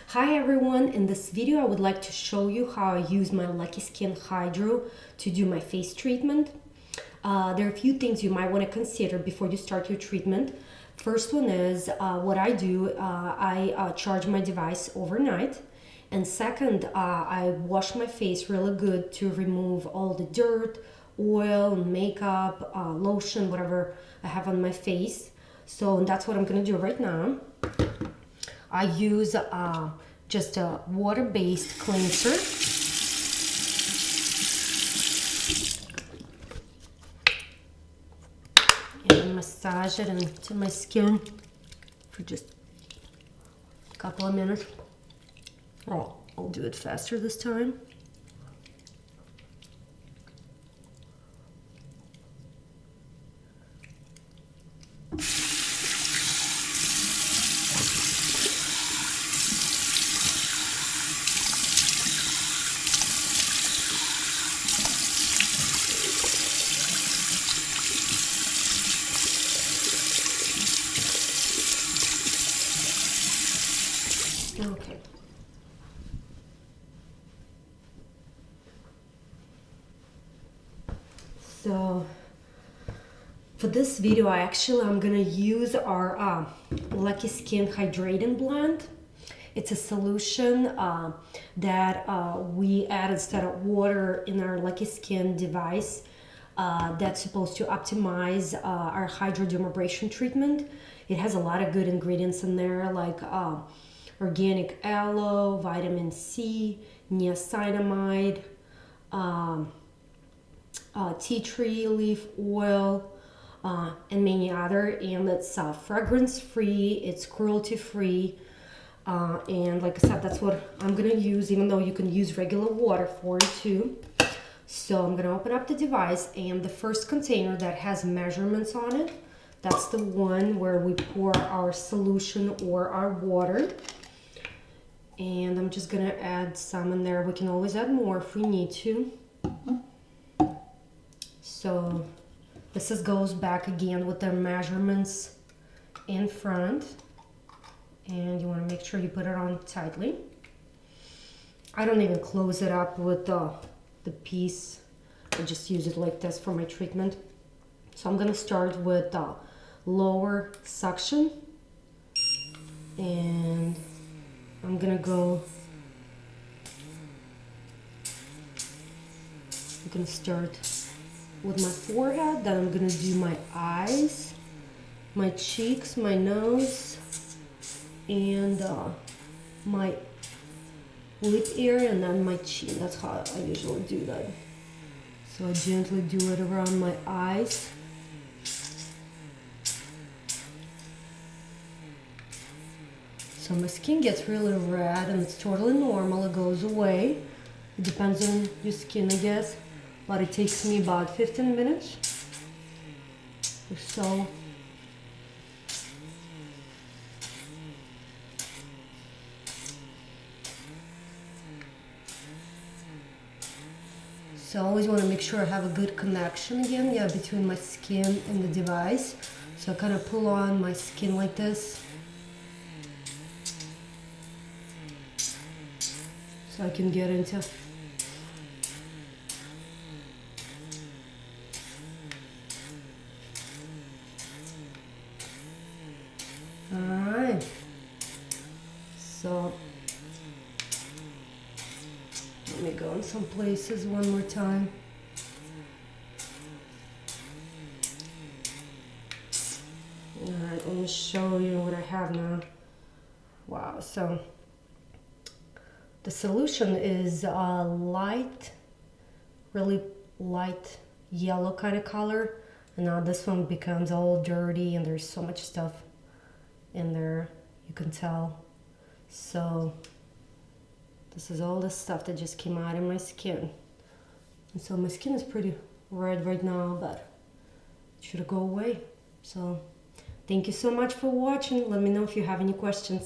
Hi everyone, in this video I would like to show you how I use my Lucky Skin Hydro to do my face treatment. There are a few things you might want to consider before you start your treatment. First one is what I do, I charge my device overnight. And second, I wash my face really good to remove all the dirt, oil, makeup, lotion, whatever I have on my face. So that's what I'm gonna do right now. I use just a water-based cleanser. And massage it into my skin for just a couple of minutes. Oh, I'll do it faster this time. Okay. So for this video, I'm gonna use our Lucky Skin Hydrating Blend. It's a solution that we add instead of water in our Lucky Skin device that's supposed to optimize our hydrodermabrasion treatment. It has a lot of good ingredients in there, like organic aloe, vitamin C, niacinamide, tea tree leaf oil, and many other. And it's fragrance free, it's cruelty free, and like I said, that's what I'm gonna use, even though you can use regular water for it too. So I'm gonna open up the device, and the first container that has measurements on it, that's the one where we pour our solution or our water. And I'm just gonna add some in there. We can always add more if we need to. So this goes back again with the measurements in front. And you wanna make sure you put it on tightly. I don't even close it up with the piece. I just use it like this for my treatment. So I'm gonna start with lower suction. And I'm gonna start with my forehead, then I'm gonna do my eyes, my cheeks, my nose, and my lip area, and then my chin. That's how I usually do that. So I gently do it around my eyes. So my skin gets really red, and it's totally normal. It goes away. It depends on your skin, I guess. But it takes me about 15 minutes or so. So I always want to make sure I have a good connection again, between my skin and the device. So I kind of pull on my skin like this, so I can get into. Alright. So let me go in some places one more time. Alright, let me show you what I have now. Wow, so the solution is light, really light yellow kind of color. And now this one becomes all dirty, and there's so much stuff in there, you can tell. So this is all the stuff that just came out of my skin. And so my skin is pretty red right now, but it should go away. So thank you so much for watching. Let me know if you have any questions.